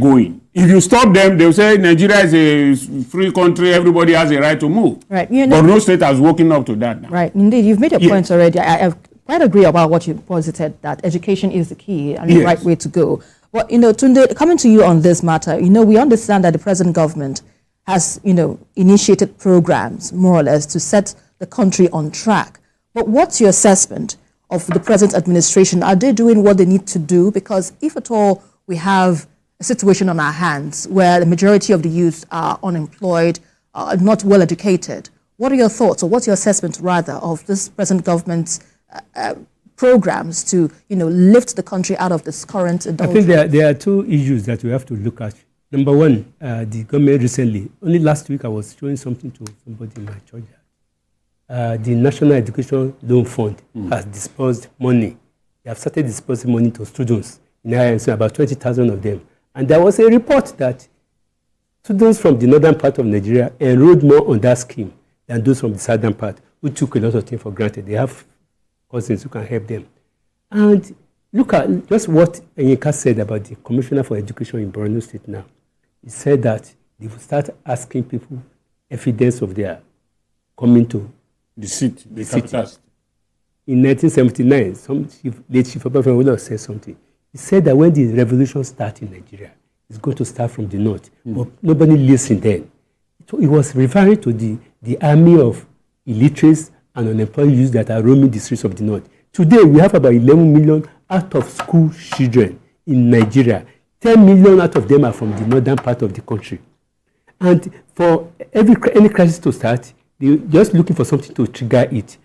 going. If you stop them, they'll say Nigeria is a free country, everybody has a right to move. Right. But no state has woken up to that now. Right. Indeed, you've made your points already. I quite agree about what you posited, that education is the key and the right way to go. But, Tunde, coming to you on this matter, we understand that the present government has, initiated programs, more or less, to set the country on track. But what's your assessment of the present administration? Are they doing what they need to do? Because if at all we have a situation on our hands where the majority of the youth are unemployed, not well educated, what are your thoughts, or what's your assessment rather of this present government's programs to lift the country out of this current indulgence? I think there are two issues that we have to look at. Number one, the government recently, only last week I was showing something to somebody in my church. The National Education Loan Fund has disbursed money. They have started disbursing money to students in IMC, about 20,000 of them. And there was a report that students from the northern part of Nigeria enrolled more on that scheme than those from the southern part, who took a lot of things for granted. They have cousins who can help them. And look at just what Enyika said about the Commissioner for Education in Borno State now. He said that they will start asking people evidence of their coming to the city. In 1979, late Chief Obafemi said something. He said that when the revolution starts in Nigeria, it's going to start from the north. But nobody listened then. So it was referring to the army of illiterates and unemployed youths that are roaming the streets of the north. Today, we have about 11 million out-of-school children in Nigeria. 10 million out of them are from the northern part of the country. And for any crisis to start, they're just looking for something to trigger it.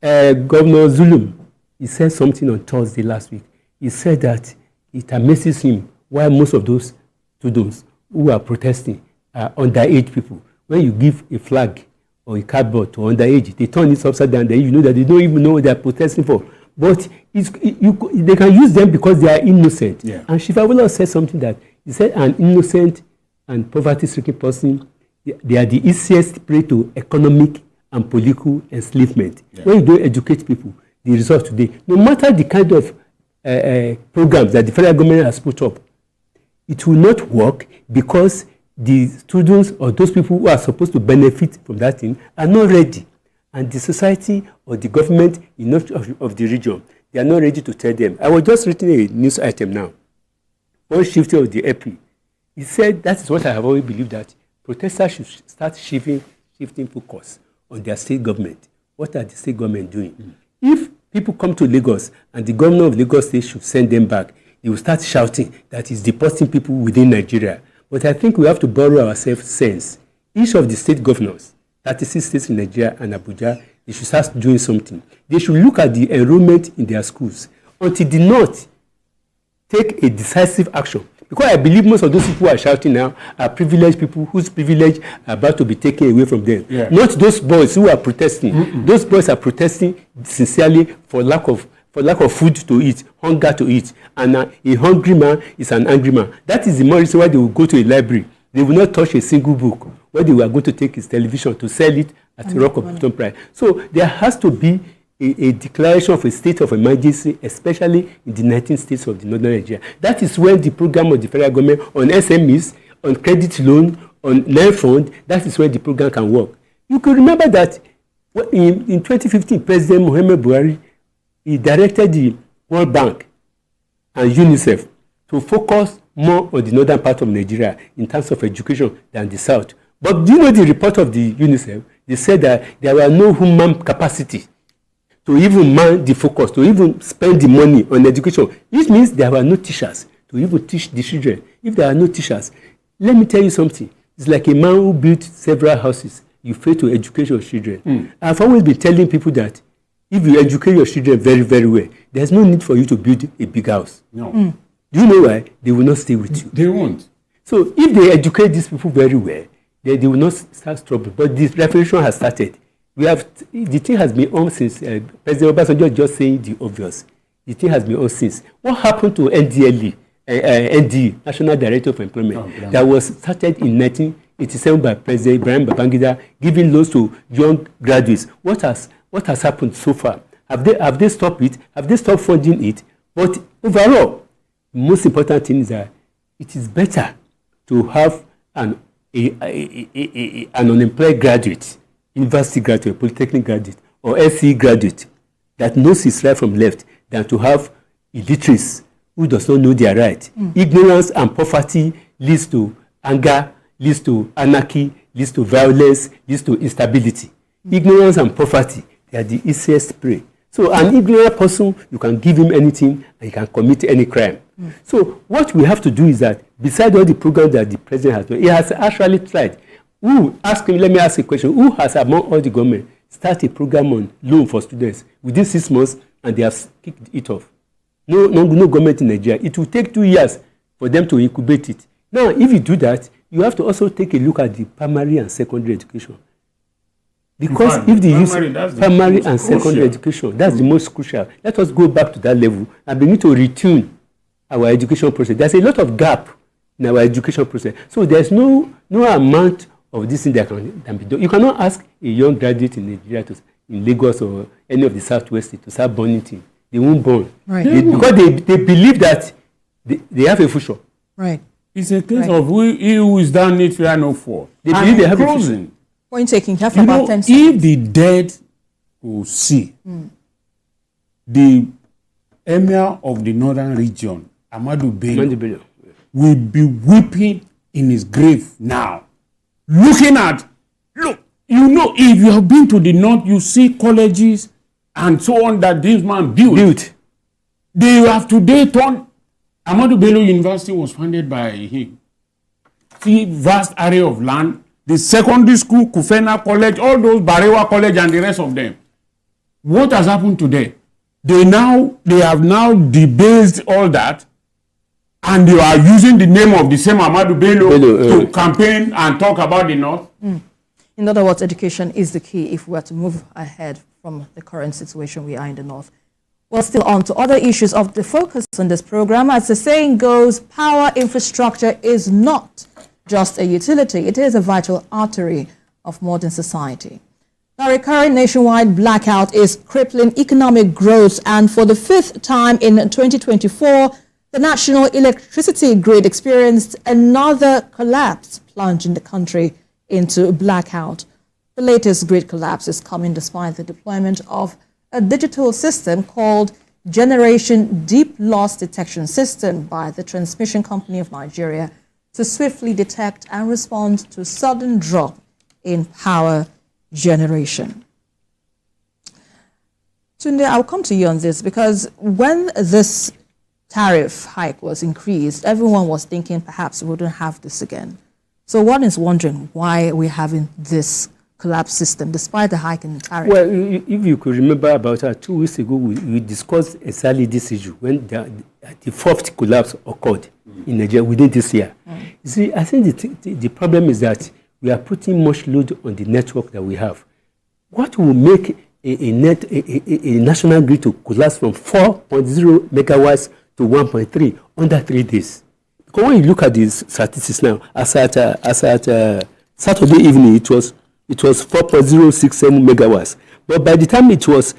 Governor Zulum, he said something on Thursday last week. He said that it amazes him why most of those students who are protesting are underage people. When you give a flag or a cardboard to underage, they turn it upside down, then you know that they don't even know what they're protesting for. But they can use them because they are innocent. Yeah. And Shifawula said something that, he said an innocent and poverty-stricken person, they are the easiest prey to economic and political enslavement. Yeah. When you don't educate people, the result today, no matter the kind of programs that the federal government has put up, it will not work because the students or those people who are supposed to benefit from that thing are not ready. And the society or the government of the region, they are not ready to tell them. I was just reading a news item now. One shifter of the AP, he said that is what I have always believed, that protesters should start shifting focus on their state government. What are the state government doing? If people come to Lagos and the governor of Lagos State should send them back, they will start shouting that he's deporting people within Nigeria. But I think we have to borrow ourselves sense. Each of the state governors, 36 states in Nigeria and Abuja, they should start doing something. They should look at the enrollment in their schools until the North take a decisive action. Because I believe most of those people who are shouting now are privileged people whose privilege are about to be taken away from them. Yeah. Not those boys who are protesting. Those boys are protesting sincerely for lack of food to eat, hunger to eat. And a hungry man is an angry man. That is the more reason why they will go to a library. They will not touch a single book. Where they were going to take his television to sell it at rock of bottom price. So there has to be a declaration of a state of emergency, especially in the 19 states of the northern Nigeria. That is when the program of the federal government on SMEs, on credit loan, on land fund, that is where the program can work. You could remember that in 2015, President Muhammad Buhari, he directed the World Bank and UNICEF to focus more on the northern part of Nigeria in terms of education than the south. But do you know the report of the UNICEF? They said that there were no human capacity to even man the focus, to even spend the money on education. This means there were no teachers to even teach the children. If there are no teachers, let me tell you something. It's like a man who built several houses. You fail to educate your children. I've always been telling people that if you educate your children very, very well, there's no need for you to build a big house. No. Do you know why? They will not stay with you. They won't. So if they educate these people very well, they will not start trouble. But this revolution has started. The thing has been on since President Obasanjo just saying the obvious. The thing has been on since. What happened to NDLE, ND, National Director of Employment, that was started in 1987 by President Ibrahim Babangida, giving loans to young graduates? What has happened so far? Have they stopped it? Have they stopped funding it? But overall, the most important thing is that it is better to have an unemployed graduate, university graduate, polytechnic graduate, or SE graduate that knows his right from left than to have illiterates who does not know their right. Ignorance and poverty leads to anger, leads to anarchy, leads to violence, leads to instability. Ignorance and poverty, they are the easiest prey. So an ignorant person, you can give him anything and he can commit any crime. So what we have to do is that, beside all the programs that the president has done, he has actually tried. Let me ask a question. Who has, among all the government, started a program on loan for students within 6 months and they have kicked it off? No government in Nigeria. It will take 2 years for them to incubate it. Now, if you do that, you have to also take a look at the primary and secondary education. Because if they use primary and secondary education, that's the most crucial. Let us go back to that level and begin to retune our education process. There's a lot of gap in our education process. So there's no amount of this thing that can be done. You cannot ask a young graduate in Nigeria, in Lagos or any of the Southwest, to start burning things. They won't burn. Right. Because they believe that they have a future. Right. It's a case of he who is down need fear no fall. They believe they have a future. Point taking, have You about know, 10 seconds. if the dead will see the emir of the northern region, Ahmadu Bello, will be weeping in his grave now. Look, you know, if you have been to the north, you see colleges and so on that this man built. They have today turned. Ahmadu Bello University was founded by him. See, vast area of land. The secondary school, Kufena College, all those Barewa College and the rest of them. What has happened today? They have now debased all that, and they are using the name of the same Ahmadu Bello to campaign and talk about the North. In other words, education is the key if we are to move ahead from the current situation we are in the North. Well, still on to other issues of the focus on this program. As the saying goes, power infrastructure is not just a utility. It is a vital artery of modern society. Now, a current nationwide blackout is crippling economic growth, and for the 5th time in 2024, the national electricity grid experienced another collapse, plunging the country into a blackout. The latest grid collapse is coming despite the deployment of a digital system called Generation Deep Loss Detection System by the Transmission Company of Nigeria to swiftly detect and respond to sudden drop in power generation. Tunde, I'll come to you on this, because when this tariff hike was increased, everyone was thinking perhaps we wouldn't have this again. So one is wondering why we're having this collapse system despite the hike in the tariff. Well, if you could remember, about 2 weeks ago, we discussed exactly this issue when the fourth collapse occurred in Nigeria within this year. You see, I think the problem is that we are putting much load on the network that we have. What will make a national grid to collapse from 4.0 megawatts to 1.3 under 3 days? Because when you look at these statistics now, as at Saturday evening, it was 4.067 megawatts. But by the time it was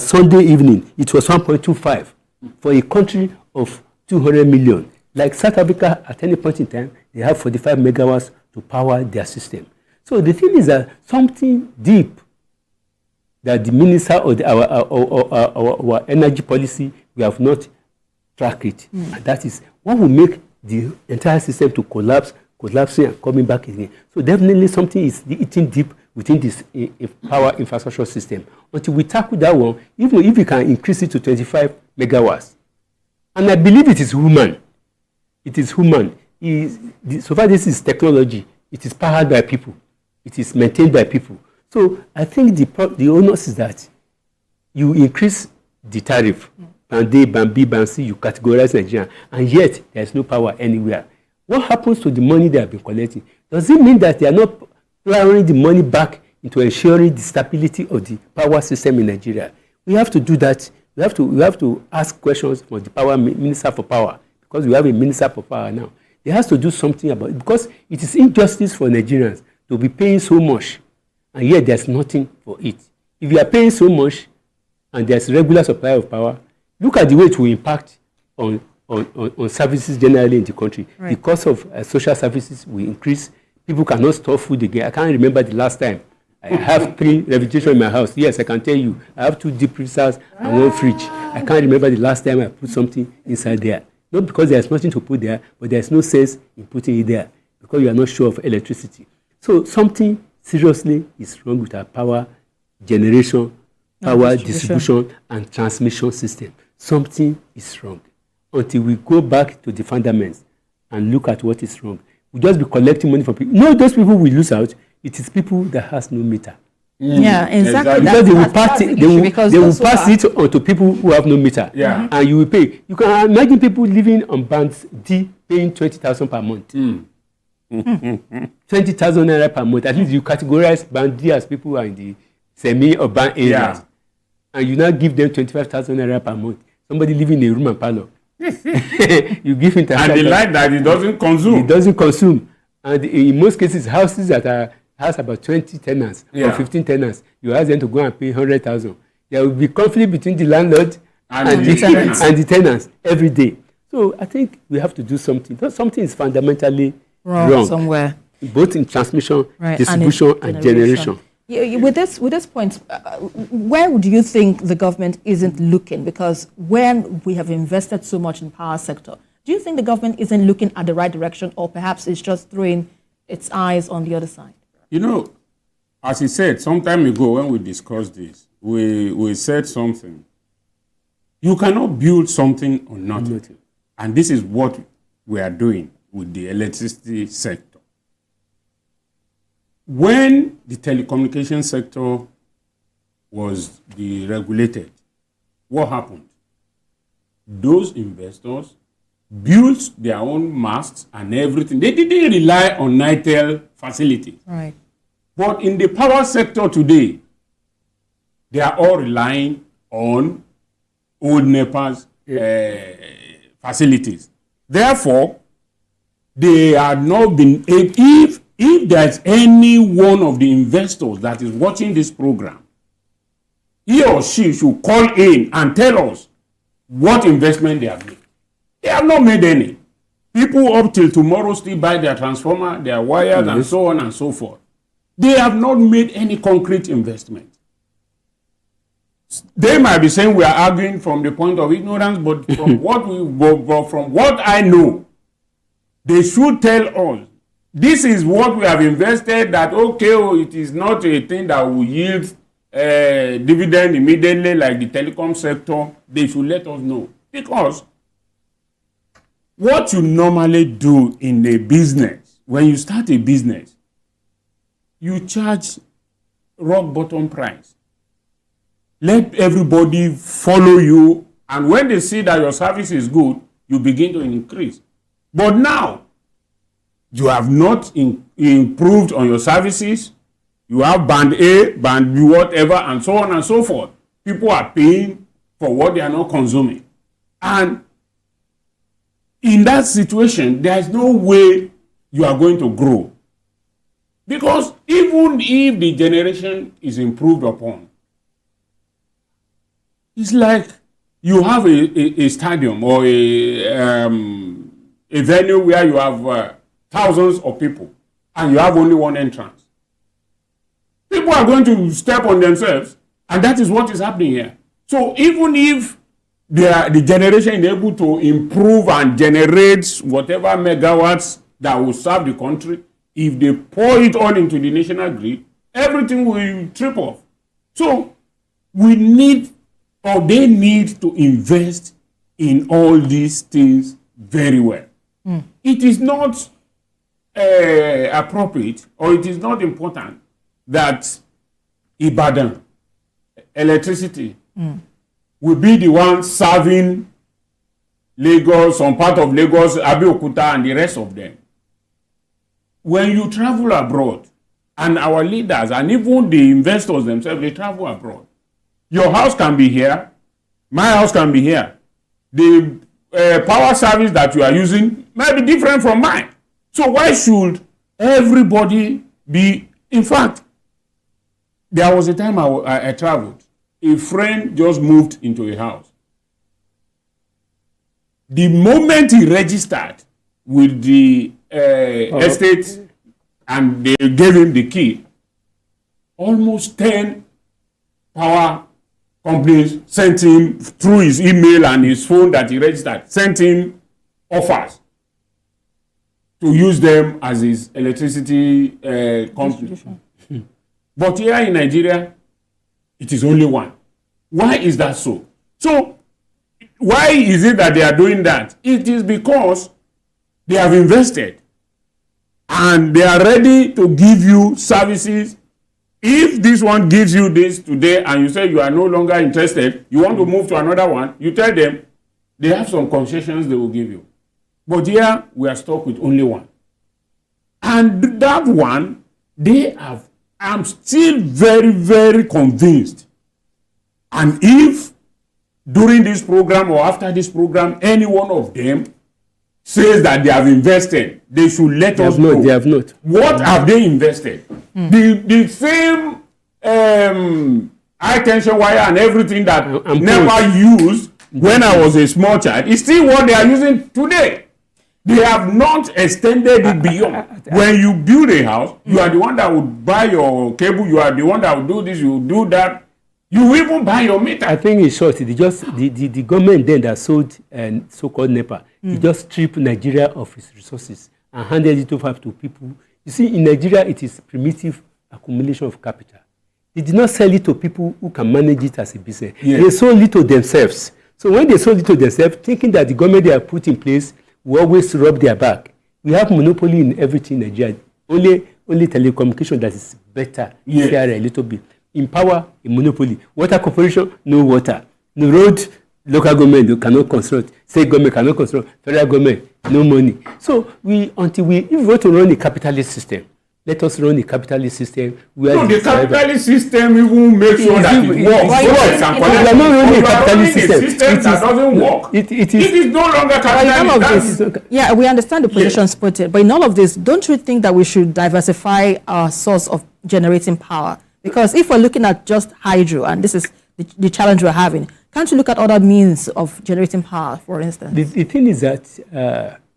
Sunday evening, it was 1.25 for a country of 200 million. Like South Africa, at any point in time, they have 45 megawatts to power their system. So the thing is that something deep that the minister or our energy policy, we have not tracked it. And that is what will make the entire system to collapsing and coming back again. So definitely something is eating deep within this power infrastructure system. Until we tackle that one, even if we can increase it to 25 megawatts. And I believe it is human. It is human. So far, this is technology. It is powered by people. It is maintained by people. So I think the onus is that you increase the tariff. Band A, Band B, Band C, you categorize Nigeria. And yet, there is no power anywhere. What happens to the money they have been collecting? Does it mean that they are not plowing the money back into ensuring the stability of the power system in Nigeria? We have to do that. We have to ask questions for the power minister for power, because we have a minister for power now. He has to do something about it, because it is injustice for Nigerians to be paying so much, and yet there's nothing for it. If you are paying so much and there's regular supply of power, look at the way it will impact on on services generally in the country. Right. The cost of social services will increase. People cannot store food again. I can't remember the last time. I have 3 refrigerators in my house. Yes, I can tell you. I have 2 deep freezers and 1 fridge. I can't remember the last time I put something inside there. Not because there's nothing to put there, but there's no sense in putting it there because you are not sure of electricity. So something seriously is wrong with our power generation, power distribution and transmission system. Something is wrong. Until we go back to the fundamentals and look at what is wrong, we'll just be collecting money from people. No, those people will lose out. It is people that has no meter. Yeah, exactly. Because they will pass it on to people who have no meter. Yeah. And you will pay. You can imagine people living on band D paying 20,000 per month. 20,000 naira per month. At least you categorize band D as people who are in the semi-urban areas. Yeah. And you now give them 25,000 naira per month. Somebody living in a room and parlor. You give him and the light that it doesn't consume. It doesn't consume. And in most cases, houses that has about 20 tenants or 15 tenants, you ask them to go and pay 100,000. There will be conflict between the landlord and the tenants every day. So I think we have to do something. Something is fundamentally wrong somewhere, both in transmission, distribution, and generation. With this point, where do you think the government isn't looking? Because when we have invested so much in power sector, do you think the government isn't looking at the right direction, or perhaps it's just throwing its eyes on the other side? You know, as he said some time ago when we discussed this, we said something. You cannot build something on nothing. And this is what we are doing with the electricity sector. When the telecommunication sector was deregulated, what happened? Those investors built their own masts and everything. They didn't rely on NITEL facilities. Right. But in the power sector today, they are all relying on old NEPA's facilities. Therefore, they are not been, if there's any one of the investors that is watching this program, he or she should call in and tell us what investment they have made. They have not made any. People up till tomorrow still buy their transformer, their wires, and so on and so forth. They have not made any concrete investment. They might be saying we are arguing from the point of ignorance, but from from what I know, they should tell us this is what we have invested. That it is not a thing that will yield dividend immediately like the telecom sector. They should let us know, because what you normally do in a business, when you start a business, you charge rock bottom price. Let everybody follow you, and when they see that your service is good, you begin to increase. But now, you have not improved on your services. You have band A, band B, whatever, and so on and so forth. People are paying for what they are not consuming. And in that situation, there is no way you are going to grow. Because even if the generation is improved upon, it's like you have a stadium or a venue where you have thousands of people and you have only one entrance. People are going to step on themselves, and that is what is happening here. So even if the generation is able to improve and generate whatever megawatts that will serve the country, if they pour it all into the national grid, everything will trip off. So we need, or they need to invest in all these things very well. It is not appropriate, or it is not important that Ibadan electricity will be the one serving Lagos, some part of Lagos, Abeokuta, and the rest of them. When you travel abroad, and our leaders, and even the investors themselves, they travel abroad. Your house can be here, my house can be here. The power service that you are using might be different from mine. So why should everybody be? In fact, there was a time I traveled. A friend just moved into a house. The moment he registered with the estate and they gave him the key, almost 10 power companies sent him through his email and his phone that he registered, sent him offers to use them as his electricity company. But here in Nigeria, it is only one. Why is that so? So, why is it that they are doing that? It is because they have invested and they are ready to give you services. If this one gives you this today and you say you are no longer interested, you want to move to another one, you tell them they have some concessions they will give you. But here we are stuck with only one. And that one, I'm still very, very convinced. And if during this program or after this program, any one of them says that they have invested, they should let us know. They have not. What have they invested? The same high tension wire and everything that never used when I was a small child is still what they are using today. They have not extended it beyond. When you build a house, you are the one that would buy your cable, you are the one that will do this, you will do that. You will even buy your meter. I think in short, the government then that sold so-called NEPA, it just stripped Nigeria of its resources and handed it over to people. You see, in Nigeria, it is primitive accumulation of capital. They did not sell it to people who can manage it as a business. Yes. They sold it to themselves. So when they sold it to themselves, thinking that the government they have put in place will always rub their back. We have monopoly in everything in Nigeria. Only telecommunication that is better, fairer a little bit. In power, a monopoly. Water corporation, no water. No road, local government cannot construct. State government cannot construct. Federal government, no money. So if we want to run a capitalist system, let us run a capitalist system where the capitalist system even makes sure that it works. We are not running a capitalist system. That doesn't work. It is no longer capitalist. Yeah, we understand the positions put it, but in all of this, don't you think that we should diversify our source of generating power? Because if we're looking at just hydro, and this is the challenge we're having, can't you look at other means of generating power, for instance? The thing is that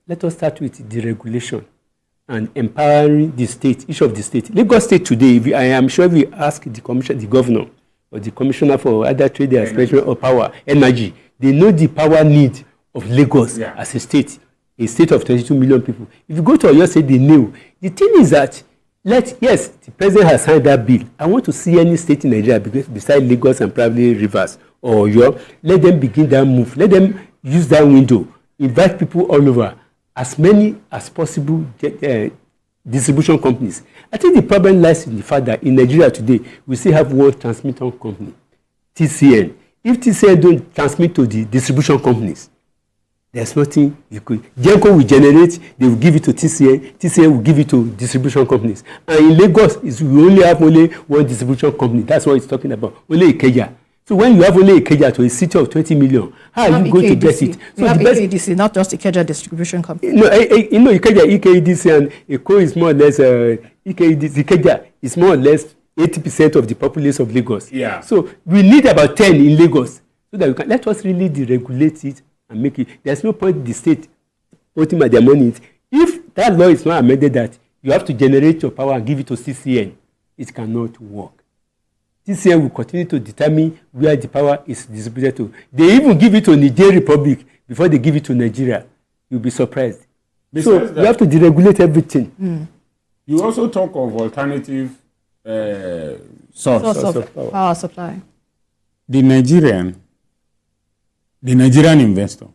let us start with deregulation and empowering the state, each of the states. Lagos State today, I am sure we ask the governor or the commissioner for either trade and expansion or power, energy, they know the power need of Lagos as a state of 22 million people. If you go to Oyo State, they know. The thing is that yes, the president has signed that bill. I want to see any state in Nigeria besides Lagos and probably Rivers or Oyo. Let them begin that move. Let them use that window. Invite people all over, as many as possible distribution companies. I think the problem lies in the fact that in Nigeria today, we still have one transmitter company, TCN. If TCN don't transmit to the distribution companies, there's nothing you could. Genco will generate, they will give it to TCN, TCN will give it to distribution companies. And in Lagos, we only have one distribution company. That's what it's talking about, only Ikeja. So when you have only Ikeja to a city of 20 million, how are you going to get it? We have EKDC, not just Ikeja distribution company. No, Ikeja, EKDC and Eko is more or less, Ikeja is more or less 80% of the population of Lagos. Yeah. So we need about 10 in Lagos so that we can, let us really deregulate it and make it. There's no point the state putting their money in it. If that law is not amended that you have to generate your power and give it to CCN, it cannot work. TCN will continue to determine where the power is distributed to. They even give it to Niger Republic before they give it to Nigeria. You'll be surprised. So you have to deregulate everything. You also talk of alternative source of power supply. The Nigerian investor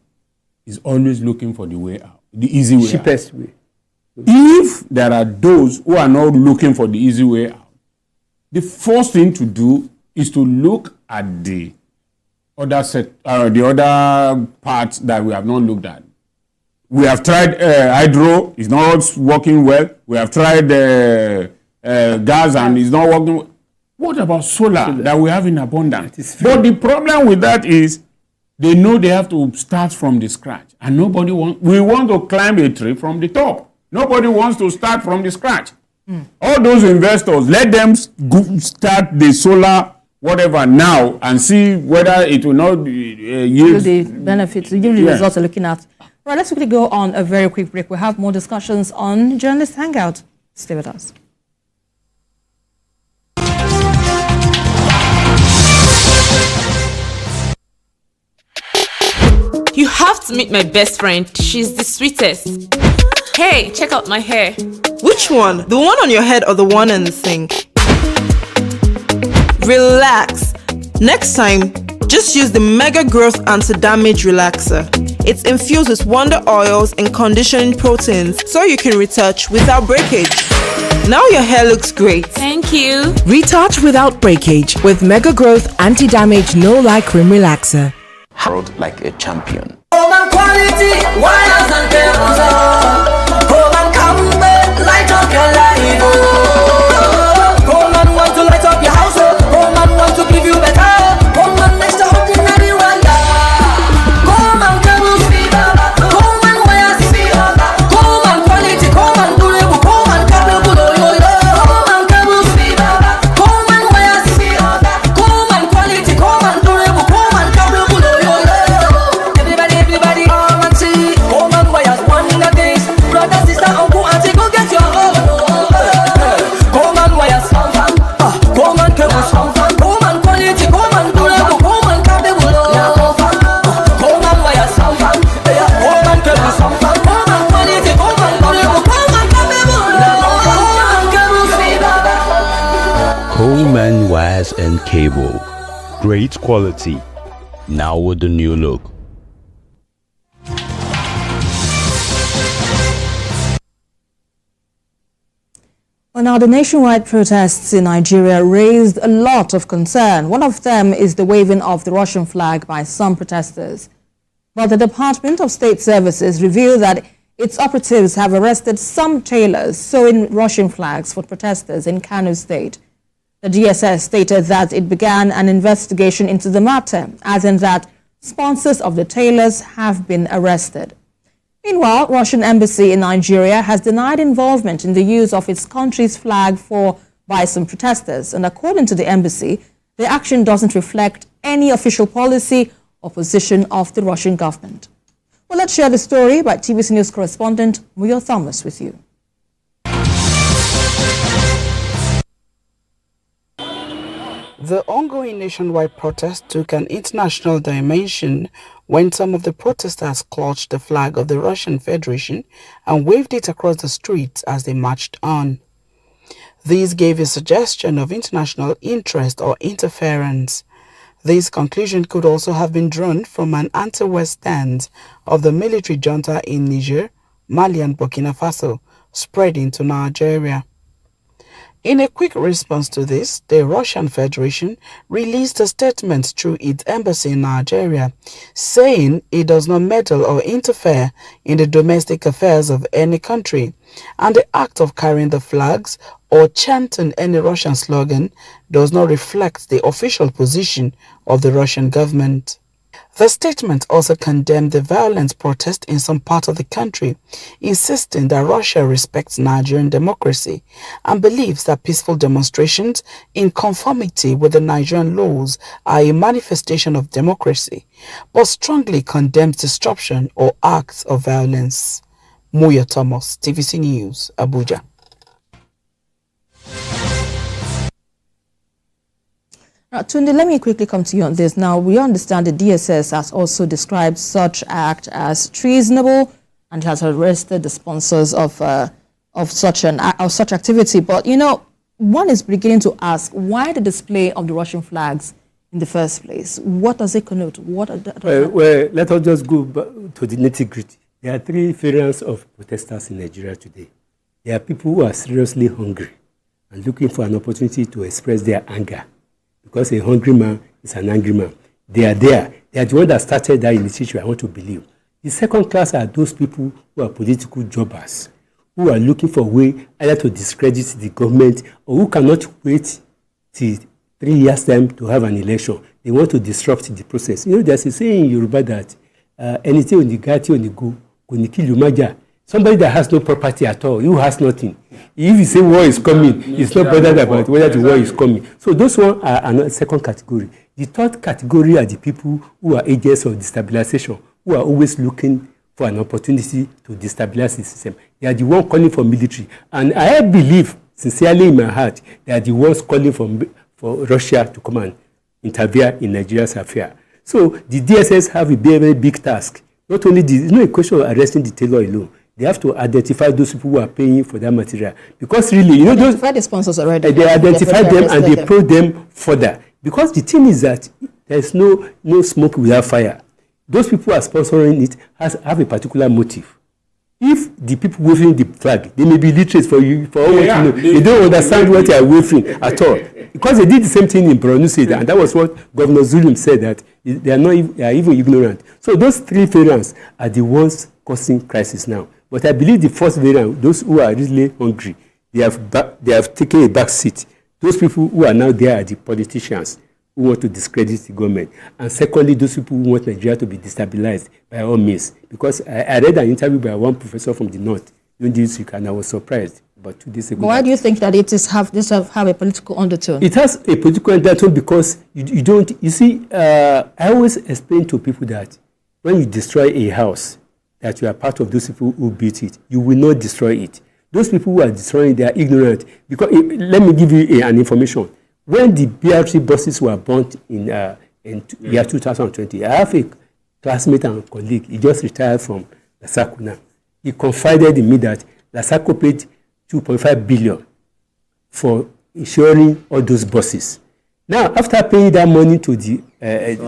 is always looking for the way out, the easy way cheapest way. If there are those who are not looking for the easy way out, the first thing to do is to look at the other parts that we have not looked at. We have tried hydro, it's not working well. We have tried gas and it's not working well. What about solar that we have in abundance? But the problem with that is they know they have to start from the scratch. And we want to climb a tree from the top. Nobody wants to start from the scratch. All those investors, let them start the solar whatever now and see whether it will not yield the benefits, yield the results we're looking at. Right, let's quickly go on a very quick break. We'll have more discussions on Journalist Hangout. Stay with us. You have to meet my best friend. She's the sweetest. Hey, check out my hair. Which one? The one on your head or the one in the sink? Relax. Next time, just use the Mega Growth Anti-Damage Relaxer. It's infused with wonder oils and conditioning proteins so you can retouch without breakage. Now your hair looks great. Thank you. Retouch without breakage with Mega Growth Anti-Damage No-Lie Cream Relaxer. World like a champion. Home quality, wires and cables. Home and come light up your life. Home and want to light up your house. Home and want to give you better. Home and next to ordinary wire. Home and cables fever. Home and wires fever. Home and quality, home and durable, home and capable. Home and cables fever. Home and wires fever. Home and quality, home and durable, home and capable. Everybody, come and see. Home and wires, wonder things. Brother, sister, uncle, auntie, go get your own. Home and wires, home and cables, home and quality, home and durable, home and capable. Home and wires, home and cables, home and quality, home and durable, home and capable. Home and cables, fever. Home and wires and cable. Great quality. Now with the new look. Well, now, the nationwide protests in Nigeria raised a lot of concern. One of them is the waving of the Russian flag by some protesters. But the Department of State Services revealed that its operatives have arrested some tailors sewing Russian flags for protesters in Kano State. The DSS stated that it began an investigation into the matter, as in that sponsors of the tailors have been arrested. Meanwhile, Russian embassy in Nigeria has denied involvement in the use of its country's flag by some protesters. And according to the embassy, the action doesn't reflect any official policy or position of the Russian government. Well, let's share the story by TVC News correspondent Muyo Thomas with you. The ongoing nationwide protest took an international dimension when some of the protesters clutched the flag of the Russian Federation and waved it across the streets as they marched on. This gave a suggestion of international interest or interference. This conclusion could also have been drawn from an anti-West stance of the military junta in Niger, Mali and Burkina Faso, spreading to Nigeria. In a quick response to this, the Russian Federation released a statement through its embassy in Nigeria, saying it does not meddle or interfere in the domestic affairs of any country, and the act of carrying the flags or chanting any Russian slogan does not reflect the official position of the Russian government. The statement also condemned the violent protest in some parts of the country, insisting that Russia respects Nigerian democracy and believes that peaceful demonstrations in conformity with the Nigerian laws are a manifestation of democracy, but strongly condemns disruption or acts of violence. Muyo Thomas, TVC News, Abuja. Now, Tunde, let me quickly come to you on this. Now, we understand the DSS has also described such act as treasonable and has arrested the sponsors of such activity. But, you know, one is beginning to ask, why the display of the Russian flags in the first place? What does it connote? Well, let us just go back to the nitty-gritty. There are three variants of protesters in Nigeria today. There are people who are seriously hungry and looking for an opportunity to express their anger. Because a hungry man is an angry man. They are there. They are the one that started that initiative, I want to believe. The second class are those people who are political jobbers, who are looking for a way either to discredit the government or who cannot wait till 3 years' time to have an election. They want to disrupt the process. You know, there's a saying in Yoruba that anything on the gati on the go, kò ní kí ìlú má jà. Somebody that has no property at all, who has nothing. If you say war is coming, it's not bothered about whether the war is coming. So those ones are another second category. The third category are the people who are agents of destabilization, who are always looking for an opportunity to destabilize the system. They are the ones calling for military. And I believe, sincerely in my heart, they are the ones calling for Russia to come and interfere in Nigeria's affair. So the DSS have a very, very big task. Not only it's not a question of arresting the tailor alone. They have to identify those people who are paying for that material. Because really, you know, identify the sponsors already. They identify them and they probe them further. Because the thing is that there is no smoke without fire. Those people who are sponsoring it have a particular motive. If the people waving the flag, they may be literate for all what you know. They don't understand what they are waving at all. Because they did the same thing in Borno State, and that was what Governor Zulum said, that they are even ignorant. So those three variants are the ones causing crisis now. But I believe the first variant, those who are really hungry, they have taken a back seat. Those people who are now there are the politicians who want to discredit the government. And secondly, those people who want Nigeria to be destabilized by all means. Because I read an interview by one professor from the north during this week, and I was surprised about 2 days ago. But why do you think that this have a political undertone? It has a political undertone because you see, I always explain to people that when you destroy a house, that you are part of those people who built it, you will not destroy it. Those people who are destroying, they are ignorant. Because let me give you an information. When the BRT buses were burnt in year 2020, I have a classmate and colleague. He just retired from Lasako now. He confided in me that Lasako paid 2.5 billion for insuring all those buses. Now, after paying that money to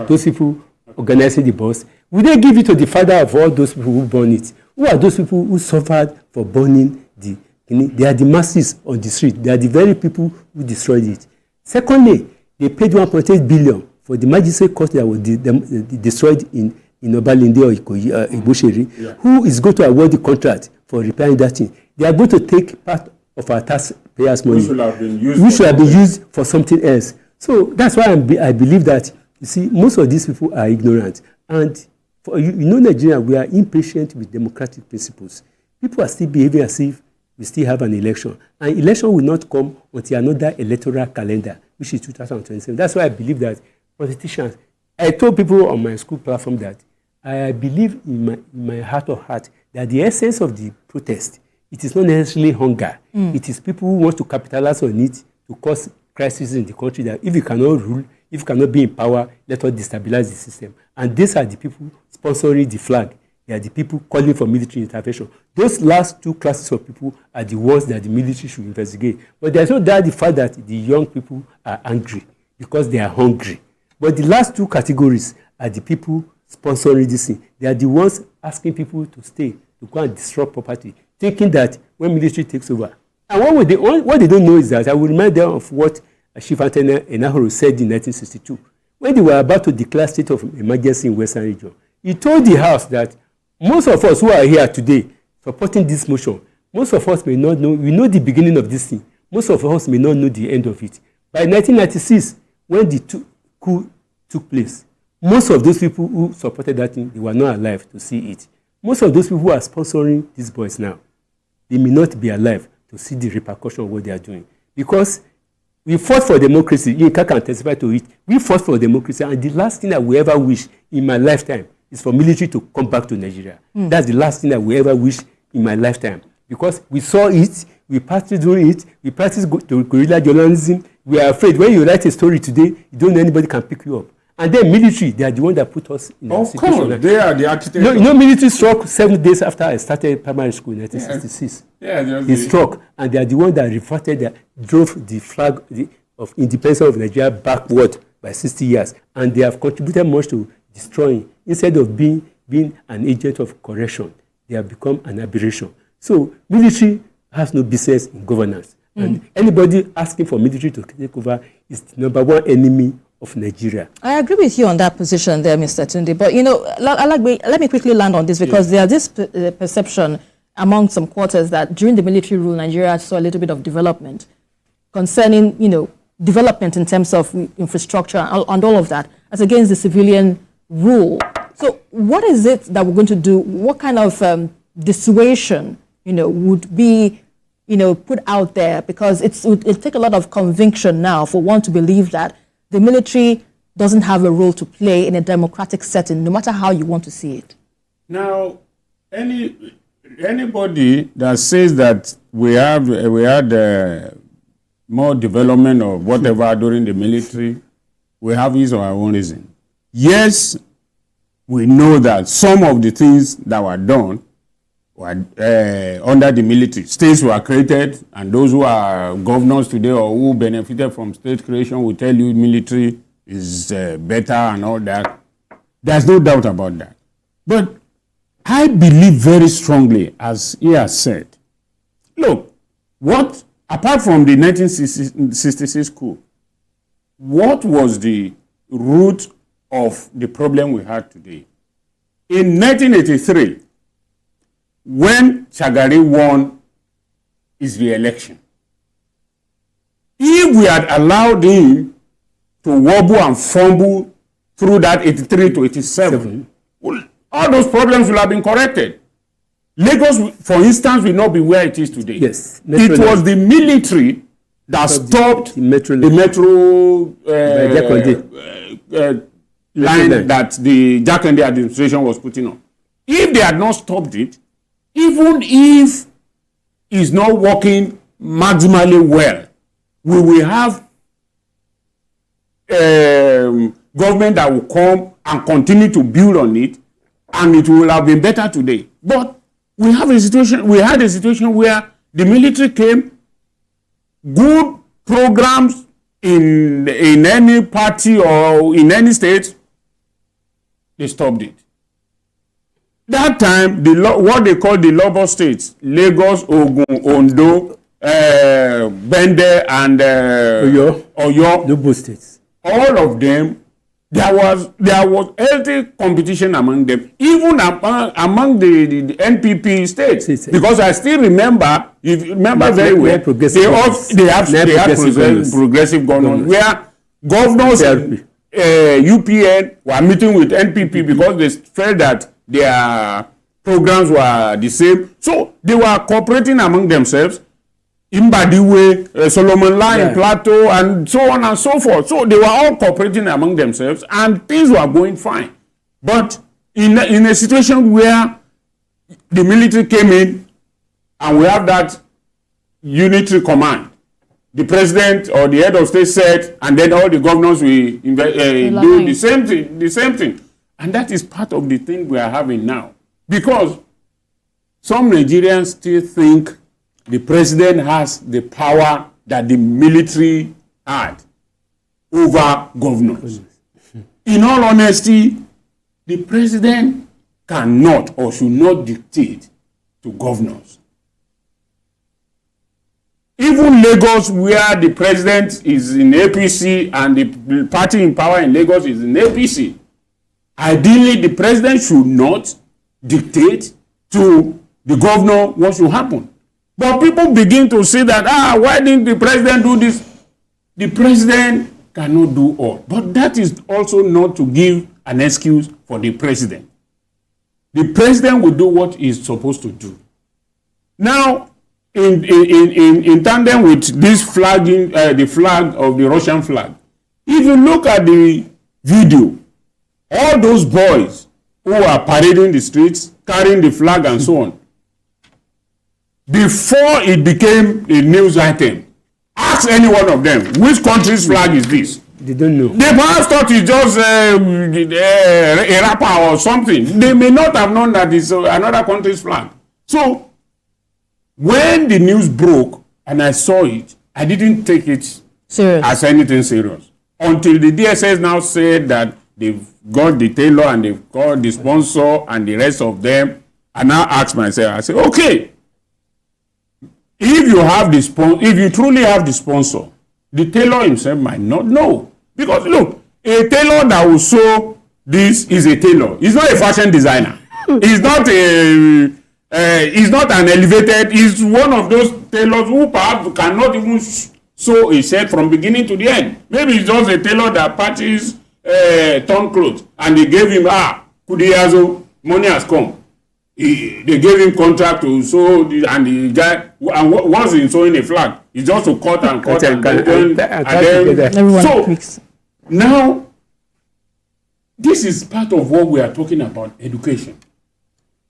those people organizing the bus, will they give it to the father of all those people who burn it? Who are those people who suffered for burning they are the masses on the street. They are the very people who destroyed it. Secondly, they paid 1.8 billion for the magistrate court that was destroyed in Obalinde or Ibosheri, who is going to award the contract for repairing that thing. They are going to take part of our taxpayers' money, which should have been used for something else. So that's why I believe that, you see, most of these people are ignorant. And for you know, Nigeria, we are impatient with democratic principles. People are still behaving as if we still have an election. And election will not come until another electoral calendar, which is 2027. That's why I believe that politicians, I told people on my school platform that I believe in my heart of heart that the essence of the protest, it is not necessarily hunger. It is people who want to capitalize on it to cause crisis in the country, that if you cannot rule, if you cannot be in power, let us destabilize the system. And these are the people sponsoring the flag. They are the people calling for military intervention. Those last two classes of people are the ones that the military should investigate. But there's no doubt the fact that the young people are angry because they are hungry. But the last two categories are the people sponsoring this thing. They are the ones asking people to stay, to go and disrupt property, thinking that when military takes over. And what they don't know is that I will remind them of what Chief Anthony Enahoro said in 1962. When they were about to declare state of emergency in Western region, he told the House that most of us who are here today supporting this motion, most of us may not know, we know the beginning of this thing. Most of us may not know the end of it. By 1996, when the coup took place, most of those people who supported that thing, they were not alive to see it. Most of those people who are sponsoring these boys now, they may not be alive to see the repercussion of what they are doing. Because we fought for democracy. Yinka can testify to it. We fought for democracy, and the last thing that we ever wish in my lifetime is for military to come back to Nigeria. That's the last thing that we ever wish in my lifetime. Because we saw it, we practiced doing it, we practiced guerrilla journalism. We are afraid when you write a story today, you don't know anybody can pick you up. And then military, they are the one that put us in that situation. Course, they are the architects. You know, military struck 7 days after I started primary school in 1966. They struck, and they are the one that drove the flag of independence of Nigeria backward by 60 years. And they have contributed much to destroying. Instead of being an agent of correction, they have become an aberration. So military has no business in governance. And anybody asking for military to take over is the number one enemy of Nigeria. I agree with you on that position there, Mr. Tunde. But, you know, let me quickly land on this, because there's this perception among some quarters that during the military rule, Nigeria saw a little bit of development concerning, you know, development in terms of infrastructure and all of that, as against the civilian rule. So what is it that we're going to do? What kind of dissuasion, would be, put out there, because it'll take a lot of conviction now for one to believe that the military doesn't have a role to play in a democratic setting, no matter how you want to see it. Now, anybody that says that we had more development or whatever during the military, we have his or our own reason. Yes, we know that some of the things that were done were under the military. States were created, and those who are governors today or who benefited from state creation will tell you military is better and all that. There's no doubt about that. But I believe very strongly, as he has said, look, apart from the 1966 coup, what was the root of the problem we had today? In 1983, when Shagari won his re-election, if we had allowed him to wobble and fumble through that 83 to 87, all those problems will have been corrected. Lagos, for instance, will not be where it is today. Yes. It was the military that stopped the metro line that the Jakande administration was putting on. If they had not stopped it, even if it's not working maximally well, we will have government that will come and continue to build on it, and it will have been better today. But we had a situation where the military came, good programs in any party or in any state, they stopped it. That time, what they call the Labour states, Lagos, Ogun, Ondo, Bende, and Oyo, the states, all of them, there was healthy competition among them, even among the NPP states. Because I still remember, if you remember very well, they have progressive governors, where governors UPN were meeting with NPP because they felt that their programs were the same. So they were cooperating among themselves. Imbadiwe, Solomon Line, Plateau, and so on and so forth. So they were all cooperating among themselves, and things were going fine. But in a situation where the military came in, and we have that unitary command, the president or the head of state said, and then all the governors will do the same thing. And that is part of the thing we are having now. Because some Nigerians still think the president has the power that the military had over governors. In all honesty, the president cannot or should not dictate to governors. Even Lagos, where the president is in APC and the party in power in Lagos is in APC, ideally the president should not dictate to the governor what should happen. But people begin to say that, why didn't the president do this? The president cannot do all. But that is also not to give an excuse for the president. The president will do what he's supposed to do. Now, in tandem with this flagging, the flag of the Russian flag, if you look at the video, all those boys who are parading the streets, carrying the flag and so on, before it became a news item, ask any one of them, which country's flag is this? They don't know. They perhaps thought it's just a rapper or something. They may not have known that it's another country's flag. So, when the news broke and I saw it, I didn't take it as anything serious. Until the DSS now said that they've got the tailor and they've got the sponsor and the rest of them. I now asked myself, I said, okay, if you truly have the sponsor, the tailor himself might not know. Because look, a tailor that will sew this is a tailor. He's not a fashion designer. He's not an elevated, he's one of those tailors who perhaps cannot even sew a shirt from beginning to the end. Maybe it's just a tailor that patches torn clothes and they gave him, Kudiyazo, money has come. They gave him contract to sew, and the guy, and once he's sewing a flag, it's just to cut and then so picks. Now, this is part of what we are talking about, education.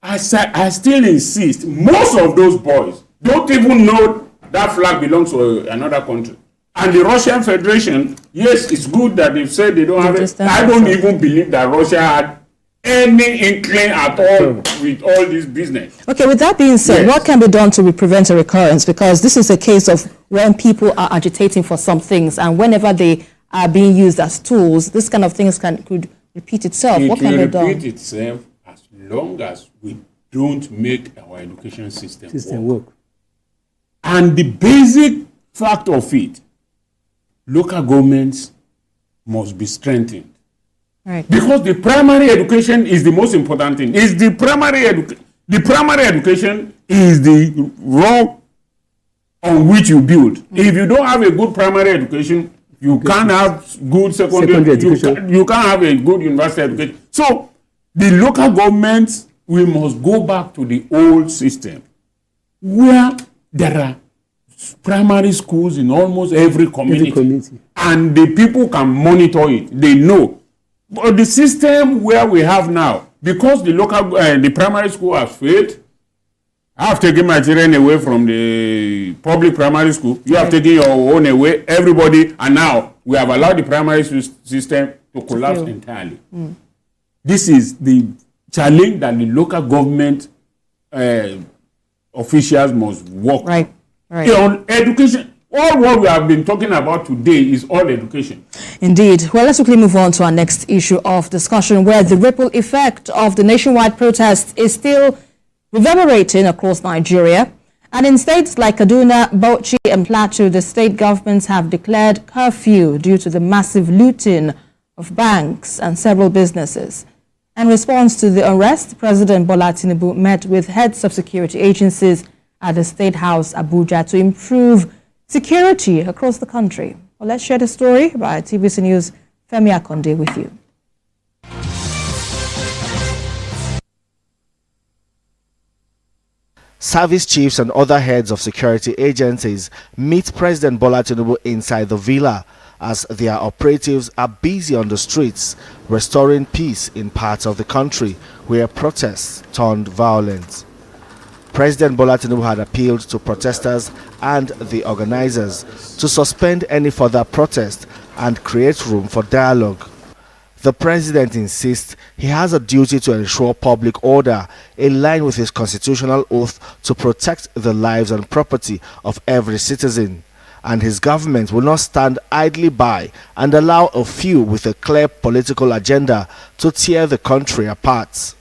I still insist, most of those boys don't even know that flag belongs to another country. And the Russian Federation, yes, it's good that they've said they don't have it. I don't even believe that Russia had any inkling at all with all this business. Okay, with that being said, what can be done to prevent a recurrence? Because this is a case of when people are agitating for some things, and whenever they are being used as tools, this kind of things could repeat itself. What can be done? It will repeat itself as long as we don't make our education system work. And the basic fact of it, local governments must be strengthened. Right. Because the primary education is the most important thing. The primary education is the rock on which you build. If you don't have a good primary education, you can't have good secondary education. You can't have a good university education. So the local governments, we must go back to the old system where there are primary schools in almost every community. And the people can monitor it. They know. But the system where we have now, because the primary school has failed, I have taken my children away from the public primary school. You have taken your own away, everybody, and now we have allowed the primary system to collapse entirely. This is the challenge that the local government officials must work on. On education. All what we have been talking about today is all education. Indeed. Well, let's quickly move on to our next issue of discussion, where the ripple effect of the nationwide protest is still reverberating across Nigeria. And in states like Kaduna, Bauchi, and Plateau, the state governments have declared curfew due to the massive looting of banks and several businesses. In response to the unrest, President Bola Tinubu met with heads of security agencies at the State House, Abuja, to improve security across the country. Well, let's share the story by TVC News' Femi Akonde with you. Service chiefs and other heads of security agencies meet President Bola Tinubu inside the villa as their operatives are busy on the streets, restoring peace in parts of the country where protests turned violent. President Bola Tinubu had appealed to protesters and the organizers to suspend any further protest and create room for dialogue. The president insists he has a duty to ensure public order in line with his constitutional oath to protect the lives and property of every citizen, and his government will not stand idly by and allow a few with a clear political agenda to tear the country apart.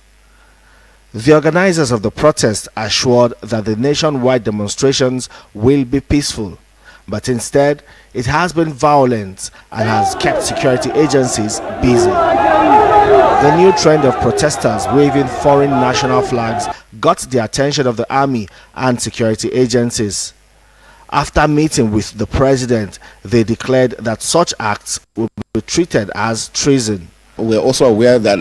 The organizers of the protest assured that the nationwide demonstrations will be peaceful, but instead it has been violent and has kept security agencies busy. The new trend of protesters waving foreign national flags got the attention of the army and security agencies. After meeting with the president, they declared that such acts will be treated as treason. We're also aware that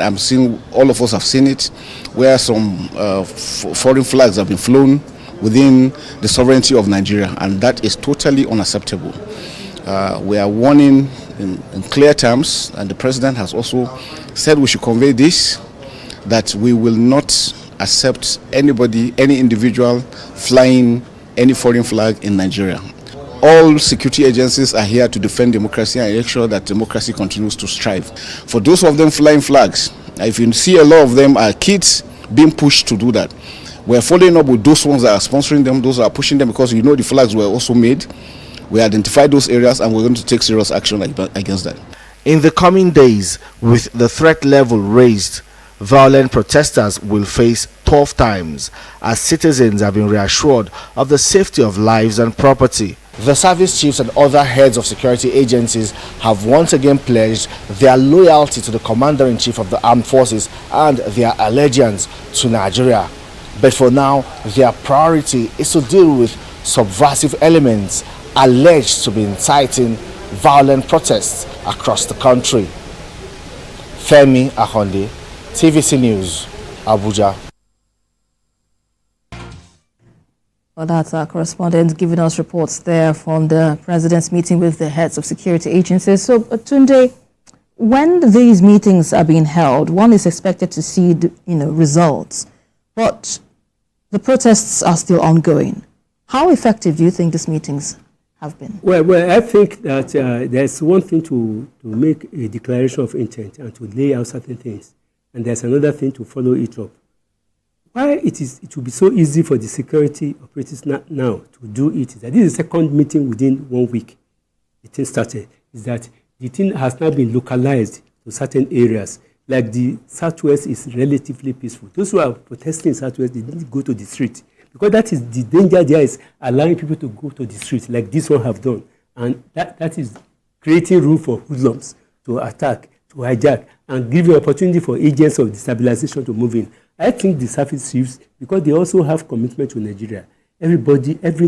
all of us have seen it, where some foreign flags have been flown within the sovereignty of Nigeria, and that is totally unacceptable. We are warning in clear terms, and the president has also said we should convey this, that we will not accept anybody, any individual flying any foreign flag in Nigeria. All security agencies are here to defend democracy and make sure that democracy continues to strive. For those of them flying flags, if you see a lot of them are kids being pushed to do that. We're following up with those ones that are sponsoring them, those that are pushing them, because you know the flags were also made. We identified those areas and we're going to take serious action against that. In the coming days, with the threat level raised, violent protesters will face tough times as citizens have been reassured of the safety of lives and property. The service chiefs and other heads of security agencies have once again pledged their loyalty to the Commander-in-Chief of the Armed Forces and their allegiance to Nigeria. But for now, their priority is to deal with subversive elements alleged to be inciting violent protests across the country. Femi Akonde, TVC News, Abuja. Well, that's our correspondent giving us reports there from the president's meeting with the heads of security agencies. So, Tunde, when these meetings are being held, one is expected to see results, but the protests are still ongoing. How effective do you think these meetings have been? Well, I think that there's one thing to make a declaration of intent and to lay out certain things, and there's another thing to follow it up. Why it will be so easy for the security operatives now to do it is that this is the second meeting within 1 week. The thing started is that the thing has now been localized to certain areas. Like the Southwest is relatively peaceful. Those who are protesting in Southwest, they didn't go to the street because that is the danger there is allowing people to go to the street like this one have done. And that is creating room for hoodlums to attack, to hijack, and give an opportunity for agents of destabilization to move in. I think the service chiefs, because they also have commitment to Nigeria. Every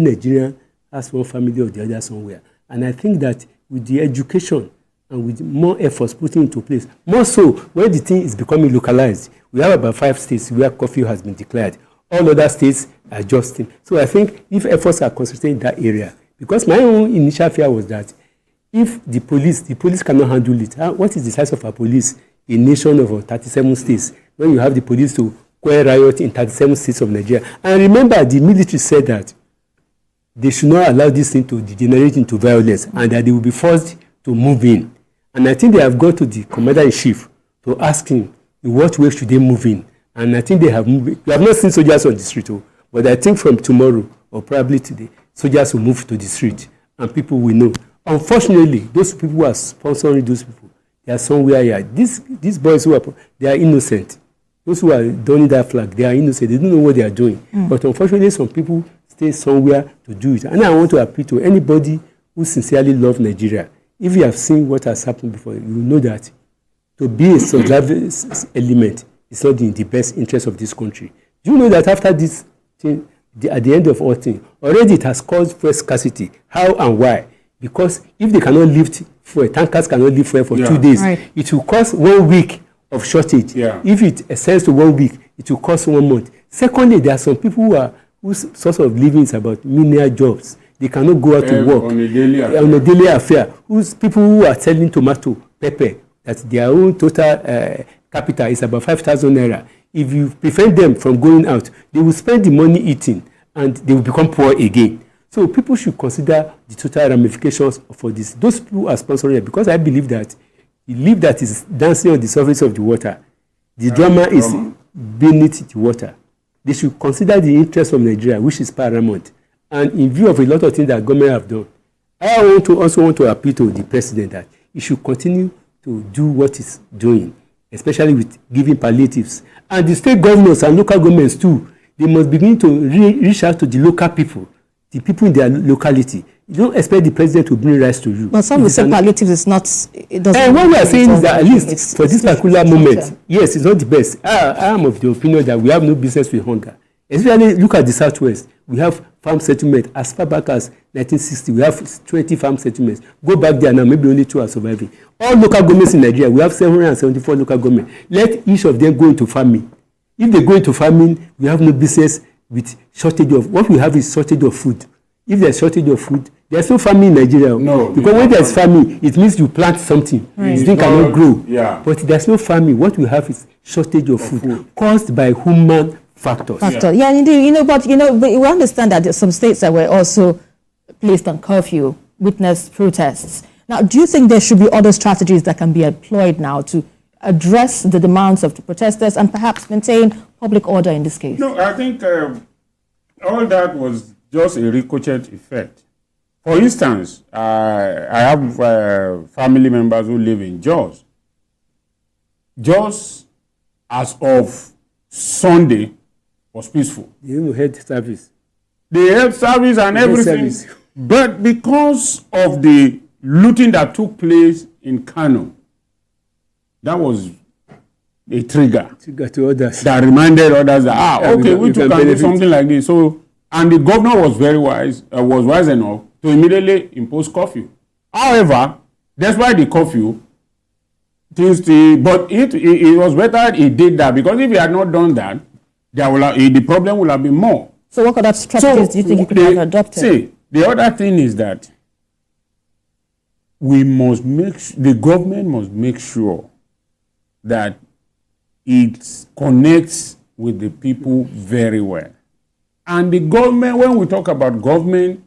Nigerian has one family or the other somewhere. And I think that with the education and with more efforts put into place, more so when the thing is becoming localized, we have about 5 states where curfew has been declared. All other states are adjusting. So I think if efforts are concentrated in that area, because my own initial fear was that if the police cannot handle it, what is the size of our police in a nation of 37 states when you have the police to quell riot in 37 states of Nigeria? And remember, the military said that they should not allow this thing to degenerate into violence and that they will be forced to move in. And I think they have gone to the commander-in-chief to ask him in what way should they move in. And I think they have moved. We have not seen soldiers on the street, but I think from tomorrow or probably today, soldiers will move to the street and people will know. Unfortunately, those people who are sponsoring those people, they are somewhere here. These boys they are innocent. Those who are donning that flag, they are innocent. They don't know what they are doing. But unfortunately, some people stay somewhere to do it. And I want to appeal to anybody who sincerely loves Nigeria. If you have seen what has happened before, you know that to be a surveillance element is not in the best interest of this country. Do you know that after this thing, at the end of all things, already it has caused fuel scarcity? How and why? Because if they cannot lift fuel, tankers cannot lift fuel for 2 days, it will cause 1 week of shortage. If it extends to 1 week, it will cost 1 month. Secondly, there are some people whose source of living is about menial jobs. They cannot go out to work on a daily affair. People who are selling tomato, pepper, that their own total capital is about 5,000 naira. If you prevent them from going out, they will spend the money eating and they will become poor again. So people should consider the total ramifications for this. Those people are sponsoring it because I believe that the leaf that is dancing on the surface of the water, the drama is beneath the water. They should consider the interest of Nigeria, which is paramount. And in view of a lot of things that government have done, I also want to appeal to the president that he should continue to do what he's doing, especially with giving palliatives. And the state governors and local governments too, they must begin to reach out to the local people, the people in their locality. You don't expect the president to bring rice to you. But some will say palliatives is not. It doesn't. And what we are saying is that at least for this particular moment, yes, it's not the best. I am of the opinion that we have no business with hunger. Especially look at the Southwest. We have farm settlement as far back as 1960. We have 20 farm settlements. Go back there now, maybe only 2 are surviving. All local governments in Nigeria, we have 774 local governments. Let each of them go into farming. If they go into farming, we have no business with shortage of. What we have is shortage of food. If there's shortage of food, there's no farming in Nigeria. No. Because when there's farming, it means you plant something. Right. The thing cannot grow. Yeah. But there's no farming. What we have is shortage of food caused by human factors. Yeah, indeed. But we understand that some states that were also placed on curfew witnessed protests. Now, do you think there should be other strategies that can be employed now to address the demands of the protesters and perhaps maintain public order in this case? No, I think all that was just a ricochet effect. For instance, I have family members who live in Jos. Jos, as of Sunday, was peaceful. You had service. They had service and everything. Service. But because of the looting that took place in Kano, that was a trigger to others. That reminded others that, okay, we can do something like this. So, and the governor was very wise, was wise enough to immediately impose curfew. However, that's why the curfew, but it was better he did that, because if he had not done that, the problem would have been more. So what other strategies do you think you could have adopted? See, the other thing is that the government must make sure that it connects with the people very well. And the government, when we talk about government,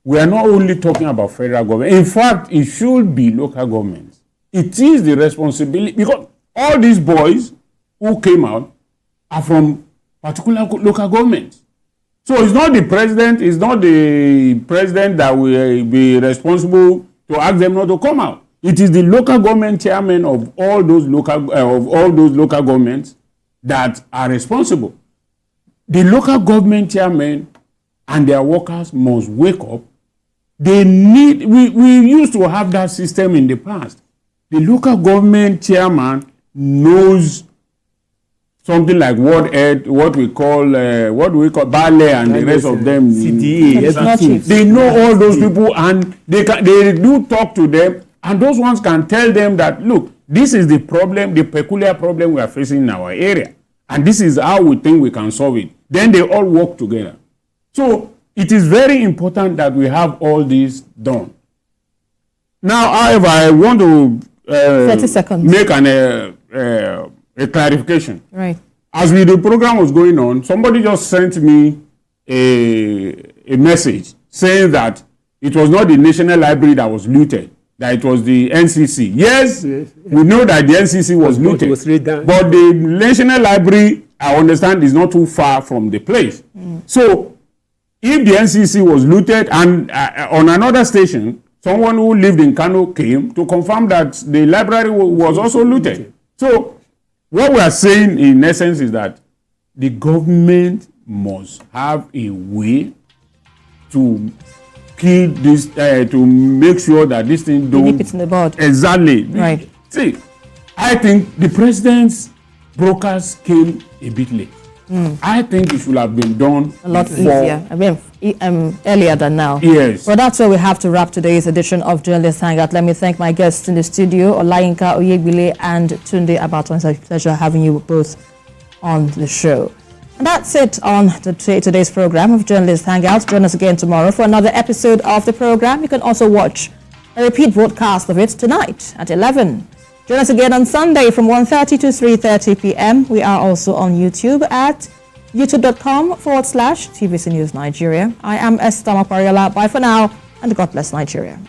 we are not only talking about federal government. In fact, it should be local governments. It is the responsibility, because all these boys who came out are from particular local governments. So it's not the president that will be responsible to ask them not to come out. It is the local government chairman of all those local governments that are responsible. The local government chairmen and their workers must wake up. We used to have that system in the past. The local government chairman knows something like what we call ballet and the rest of them. CDA, they know all those people, and they do talk to them, and those ones can tell them that, look, this is the problem, the peculiar problem we are facing in our area, and this is how we think we can solve it. Then they all work together. So it is very important that we have all this done. Now, however, I want to 30 seconds. Make a clarification. Right. As the program was going on, somebody just sent me a message saying that it was not the National Library that was looted, that it was the NCC. Yes, we know that the NCC was looted, but the National Library, I understand, is not too far from the place. So, if the NCC was looted, and on another station, someone who lived in Kano came to confirm that the library was also looted. So, what we are saying in essence is that the government must have a way to kill this, to make sure that this thing don't... Nip it in the bud. Exactly. Right. See, I think the president's brokers came a bit late. I think it should have been done a lot easier. I mean, earlier than now. Yes. Well, that's where we have to wrap today's edition of Journalist Hangout. Let me thank my guests in the studio, Olayinka Oyegbile and Tunde Abaton. It's a pleasure having you both on the show. And that's it on today's program of Journalist Hangout. Join us again tomorrow for another episode of the program. You can also watch a repeat broadcast of it tonight at 11. Join us again on Sunday from 1:30 to 3:30 p.m. We are also on YouTube at youtube.com/TVC News Nigeria. I am Esther Mapariola. Bye for now, and God bless Nigeria.